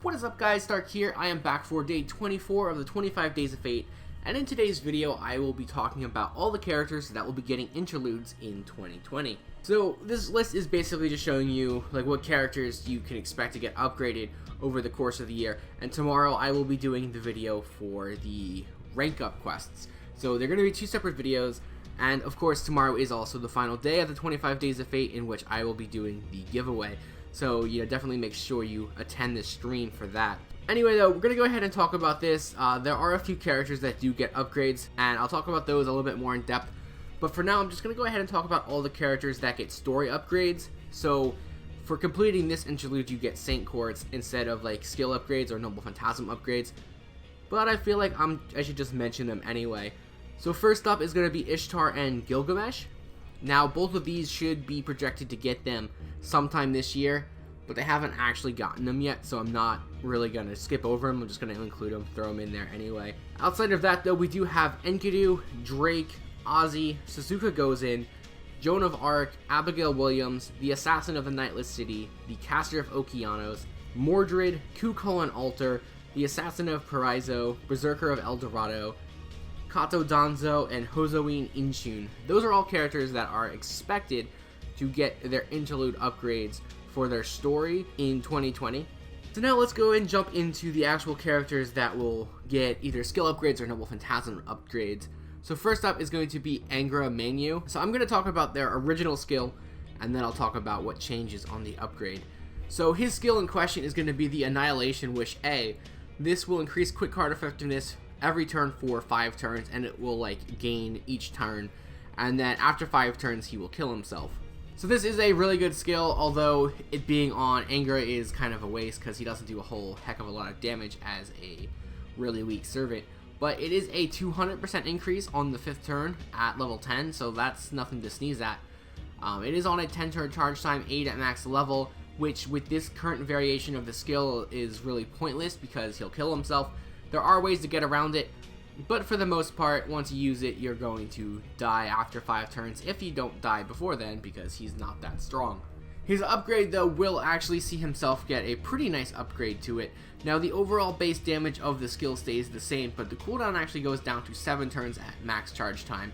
What is up guys, Stark here. I am back for day 24 of the 25 Days of Fate, and in today's video I will be talking about all the characters that will be getting interludes in 2020. So this list is basically just showing you like what characters you can expect to get upgraded over the course of the year, and tomorrow I will be doing the video for the rank up quests. So they're going to be two separate videos, and of course tomorrow is also the final day of the 25 Days of Fate in which I will be doing the giveaway. So, definitely make sure you attend this stream for that. Anyway, though, we're going to go ahead and talk about this. There are a few characters that do get upgrades, and I'll talk about those a little bit more in depth. But for now, I'm just going to go ahead and talk about all the characters that get story upgrades. So, for completing this interlude, you get Saint Quartz instead of, like, skill upgrades or Noble Phantasm upgrades. But I feel like I should just mention them anyway. So, first up is going to be Ishtar and Gilgamesh. Now, both of these should be projected to get them sometime this year, but they haven't actually gotten them yet, so I'm not really going to skip over them. I'm just going to include them, throw them in there anyway. Outside of that, though, we do have Enkidu, Drake, Ozzy, Suzuka Gozen, Joan of Arc, Abigail Williams, the Assassin of the Nightless City, the Caster of Okeanos, Mordred, Kukulkan Altar, the Assassin of Paraiso, Berserker of El Dorado, Kato Danzo, and Hozoin Inchun. Those are all characters that are expected to get their interlude upgrades for their story in 2020. So now let's go and jump into the actual characters that will get either skill upgrades or Noble Phantasm upgrades. So first up is going to be Angra Mainyu. So I'm going to talk about their original skill, and then I'll talk about what changes on the upgrade. So his skill in question is going to be the Annihilation Wish A. This will increase quick card effectiveness every turn for 5 turns, and it will like gain each turn, and then after 5 turns he will kill himself. So this is a really good skill, although it being on Angra is kind of a waste because he doesn't do a whole heck of a lot of damage as a really weak servant. But it is a 200% increase on the 5th turn at level 10, so that's nothing to sneeze at. It is on a 10 turn charge time, 8 at max level, which with this current variation of the skill is really pointless because he'll kill himself. There are ways to get around it, but for the most part, once you use it, you're going to die after 5 turns if you don't die before then, because he's not that strong. His upgrade, though, will actually see himself get a pretty nice upgrade to it. Now, the overall base damage of the skill stays the same, but the cooldown actually goes down to 7 turns at max charge time,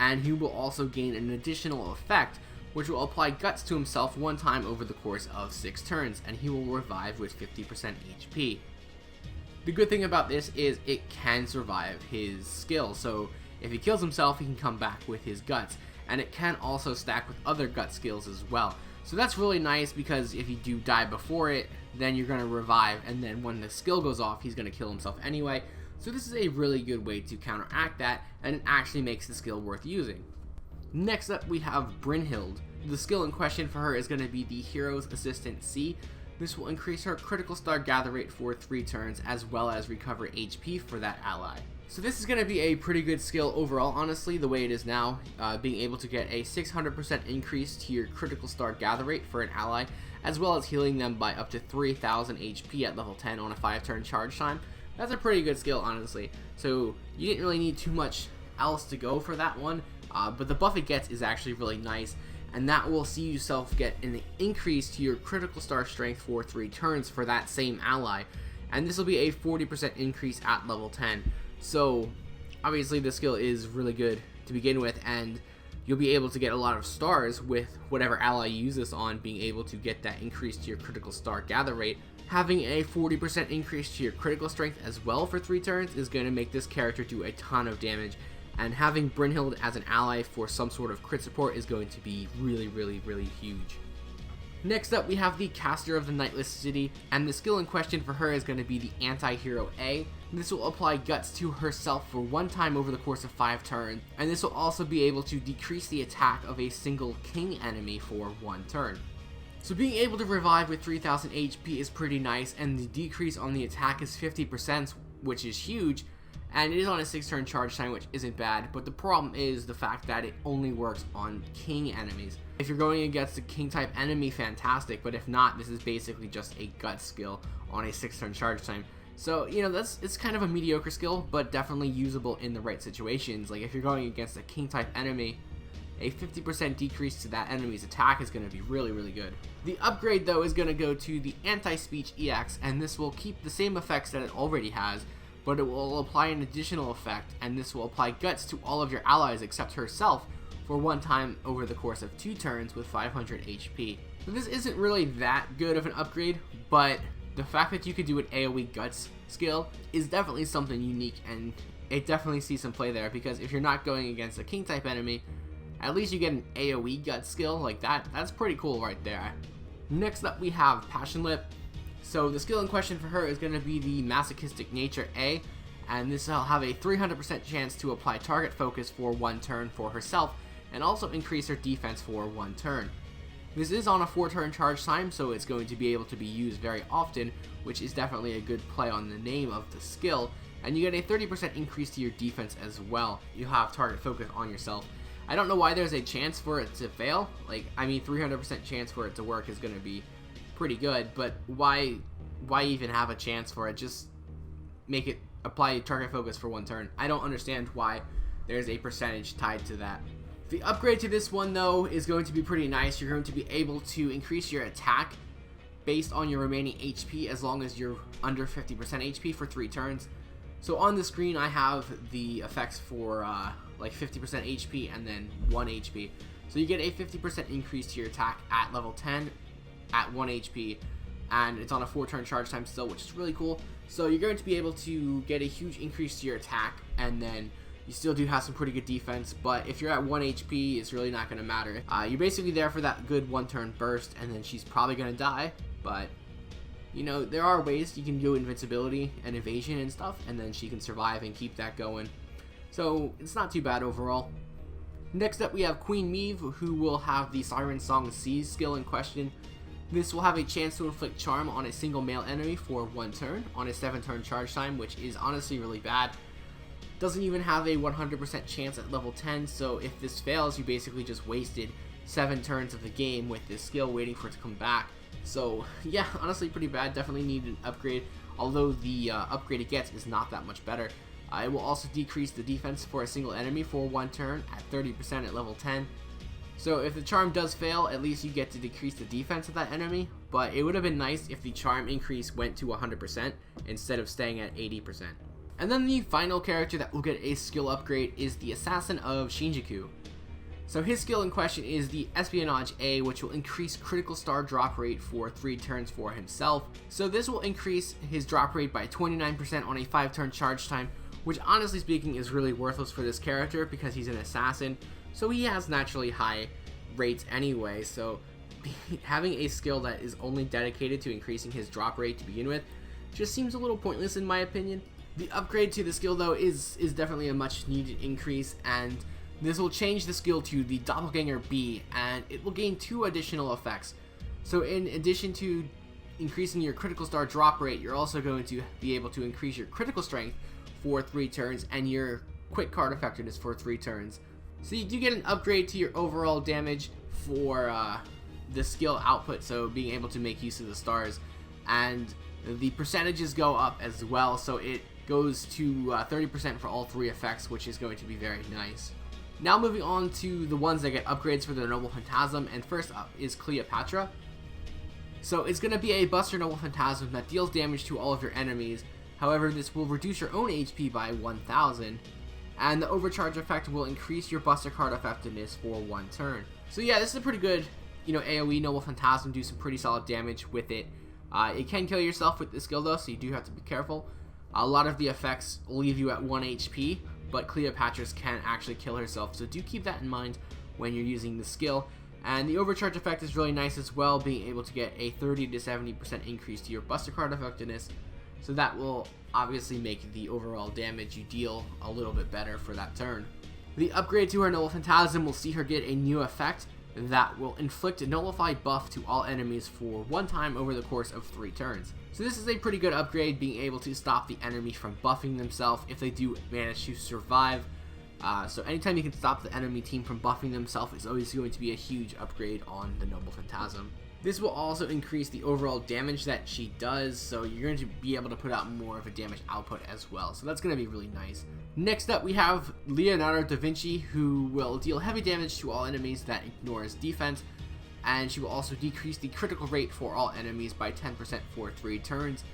and he will also gain an additional effect, which will apply Guts to himself 1 time over the course of 6 turns, and he will revive with 50% HP. The good thing about this is it can survive his skill, so if he kills himself, he can come back with his Guts, and it can also stack with other Gut skills as well. So that's really nice because if you do die before it, then you're going to revive, and then when the skill goes off, he's going to kill himself anyway. So this is a really good way to counteract that, and it actually makes the skill worth using. Next up, we have Brynhild. The skill in question for her is going to be the Hero's Assistant C. This will increase her critical star gather rate for 3 turns, as well as recover HP for that ally. So this is going to be a pretty good skill overall, honestly, the way it is now. Being able to get a 600% increase to your critical star gather rate for an ally, as well as healing them by up to 3000 HP at level 10 on a 5-turn charge time. That's a pretty good skill, honestly. So you didn't really need too much else to go for that one, but the buff it gets is actually really nice. And that will see yourself get an increase to your critical star strength for 3 turns for that same ally, and this will be a 40% increase at level 10. So obviously the skill is really good to begin with, and you'll be able to get a lot of stars with whatever ally you use this on, being able to get that increase to your critical star gather rate. Having a 40% increase to your critical strength as well for 3 turns is going to make this character do a ton of damage. And having Brynhild as an ally for some sort of crit support is going to be really, really, really huge. Next up, we have the Caster of the Nightless City, and the skill in question for her is going to be the Anti-Hero A. This will apply Guts to herself for 1 time over the course of 5 turns, and this will also be able to decrease the attack of a single king enemy for 1 turn. So being able to revive with 3000 HP is pretty nice, and the decrease on the attack is 50%, which is huge. And it is on a 6-turn charge time, which isn't bad, but the problem is the fact that it only works on king enemies. If you're going against a king type enemy, fantastic, but if not, this is basically just a gut skill on a 6-turn charge time. So, it's kind of a mediocre skill, but definitely usable in the right situations. Like if you're going against a king type enemy, a 50% decrease to that enemy's attack is going to be really good. The upgrade though is going to go to the Anti-Speech EX, and this will keep the same effects that it already has, but it will apply an additional effect, and this will apply Guts to all of your allies except herself for one time over the course of 2 turns with 500 HP. So this isn't really that good of an upgrade, but the fact that you could do an AoE Guts skill is definitely something unique, and it definitely sees some play there, because if you're not going against a king type enemy, at least you get an AoE Guts skill like that. That's pretty cool right there. Next up we have Passion Lip. So the skill in question for her is going to be the Masochistic Nature A, and this will have a 300% chance to apply target focus for 1 turn for herself, and also increase her defense for 1 turn. This is on a 4-turn charge time, so it's going to be able to be used very often, which is definitely a good play on the name of the skill, and you get a 30% increase to your defense as well. You have target focus on yourself. I don't know why there's a chance for it to fail. Like, I mean, 300% chance for it to work is going to be pretty good, but why even have a chance for it? Just make it apply target focus for 1 turn. I don't understand why there's a percentage tied to that. The upgrade to this one though is going to be pretty nice. You're going to be able to increase your attack based on your remaining HP as long as you're under 50% HP for 3 turns. So on the screen I have the effects for like 50% HP and then 1 HP. So you get a 50% increase to your attack at level 10 at 1 HP, and it's on a 4-turn charge time still, which is really cool. So you're going to be able to get a huge increase to your attack, and then you still do have some pretty good defense, but if you're at 1 HP, it's really not going to matter. You're basically there for that good 1-turn burst, and then she's probably going to die, but you know, there are ways you can do invincibility and evasion and stuff, and then she can survive and keep that going. So it's not too bad overall. Next up we have Queen Meve, who will have the Siren Song Seize skill in question. This will have a chance to inflict charm on a single male enemy for 1 turn on a 7-turn charge time, which is honestly really bad. Doesn't even have a 100% chance at level 10, so if this fails, you basically just wasted 7 turns of the game with this skill waiting for it to come back. So yeah, honestly pretty bad. Definitely need an upgrade, although the upgrade it gets is not that much better. It will also decrease the defense for a single enemy for 1 turn at 30% at level 10. So if the charm does fail, at least you get to decrease the defense of that enemy, but it would have been nice if the charm increase went to 100% instead of staying at 80%. And then the final character that will get a skill upgrade is the Assassin of Shinjuku. So his skill in question is the Espionage A, which will increase critical star drop rate for 3 turns for himself. So this will increase his drop rate by 29% on a 5-turn charge time, which honestly speaking is really worthless for this character because he's an assassin, so he has naturally high rates anyway. So having a skill that is only dedicated to increasing his drop rate to begin with just seems a little pointless in my opinion. The upgrade to the skill though is definitely a much needed increase, and this will change the skill to the Doppelganger B, and it will gain 2 additional effects. So in addition to increasing your critical star drop rate, you're also going to be able to increase your critical strength for 3 turns and your quick card effectiveness for 3 turns. So you do get an upgrade to your overall damage for the skill output, so being able to make use of the stars, and the percentages go up as well, so it goes to 30% for all 3 effects, which is going to be very nice. Now moving on to the ones that get upgrades for the Noble Phantasm, and first up is Cleopatra. So it's going to be a Buster Noble Phantasm that deals damage to all of your enemies. However, this will reduce your own HP by 1000, and the overcharge effect will increase your Buster card effectiveness for 1 turn. So yeah, this is a pretty good, AoE Noble Phantasm, do some pretty solid damage with it. It can kill yourself with this skill though, so you do have to be careful. A lot of the effects leave you at 1 HP, but Cleopatra's can actually kill herself, so do keep that in mind when you're using the skill. And the overcharge effect is really nice as well, being able to get a 30 to 70% increase to your Buster card effectiveness. So that will obviously make the overall damage you deal a little bit better for that turn. The upgrade to her Noble Phantasm will see her get a new effect that will inflict a nullified buff to all enemies for 1 time over the course of 3 turns. So this is a pretty good upgrade, being able to stop the enemy from buffing themselves if they do manage to survive. So anytime you can stop the enemy team from buffing themselves is always going to be a huge upgrade on the Noble Phantasm. This will also increase the overall damage that she does, so you're going to be able to put out more of a damage output as well, so that's going to be really nice. Next up, we have Leonardo da Vinci, who will deal heavy damage to all enemies that ignores defense, and she will also decrease the critical rate for all enemies by 10% for 3 turns.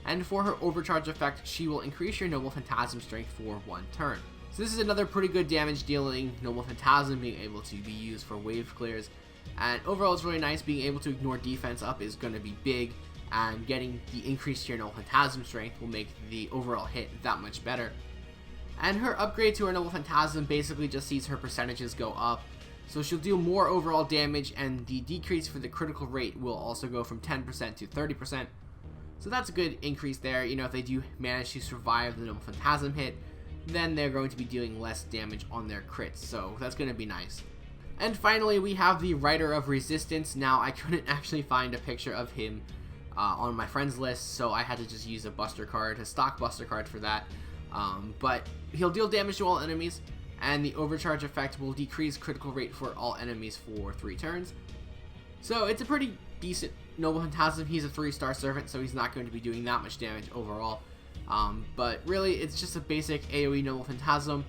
And for her overcharge effect, she will increase your Noble Phantasm strength for 1 turn. So this is another pretty good damage dealing Noble Phantasm, being able to be used for wave clears. And overall it's really nice. Being able to ignore defense up is going to be big, and getting the increase to your Noble Phantasm strength will make the overall hit that much better. And her upgrade to her Noble Phantasm basically just sees her percentages go up. So she'll do more overall damage, and the decrease for the critical rate will also go from 10% to 30%. So that's a good increase there. You know, if they do manage to survive the Noble Phantasm hit, then they're going to be dealing less damage on their crits. So that's going to be nice. And finally, we have the Rider of Resistance. Now, I couldn't actually find a picture of him on my friends list, so I had to just use a Buster card, a stock Buster card for that. But he'll deal damage to all enemies, and the overcharge effect will decrease critical rate for all enemies for 3 turns. So it's a pretty decent Noble Phantasm. He's a 3-star servant, so he's not going to be doing that much damage overall. But really, it's just a basic AoE Noble Phantasm,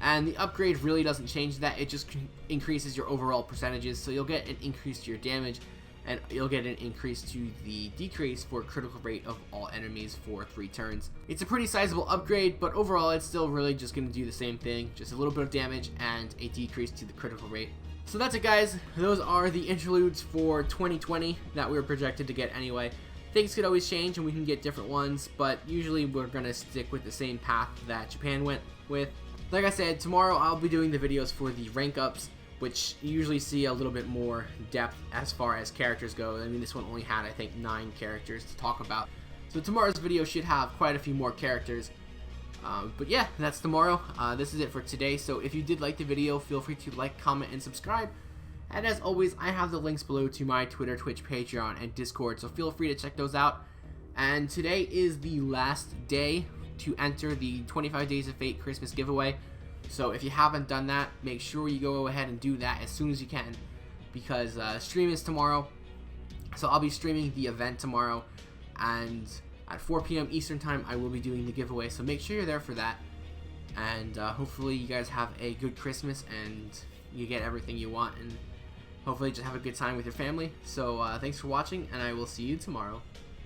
and the upgrade really doesn't change that. It just increases your overall percentages, so you'll get an increase to your damage, and you'll get an increase to the decrease for critical rate of all enemies for 3 turns. It's a pretty sizable upgrade, but overall it's still really just going to do the same thing, just a little bit of damage and a decrease to the critical rate. So that's it, guys. Those are the interludes for 2020 that we were projected to get anyway. Things could always change and we can get different ones, but usually we're going to stick with the same path that Japan went with. Like I said, tomorrow I'll be doing the videos for the rank ups, which you usually see a little bit more depth as far as characters go. I mean, this one only had, I think, 9 characters to talk about. So tomorrow's video should have quite a few more characters. But yeah, that's tomorrow. This is it for today. So if you did like the video, feel free to like, comment, and subscribe. And as always, I have the links below to my Twitter, Twitch, Patreon, and Discord, so feel free to check those out. And today is the last day to enter the 25 Days of Fate Christmas giveaway. So if you haven't done that, make sure you go ahead and do that as soon as you can, because stream is tomorrow. So I'll be streaming the event tomorrow, and at 4 p.m. Eastern Time, I will be doing the giveaway, so make sure you're there for that. And hopefully you guys have a good Christmas, and you get everything you want, and hopefully just have a good time with your family. So thanks for watching, and I will see you tomorrow.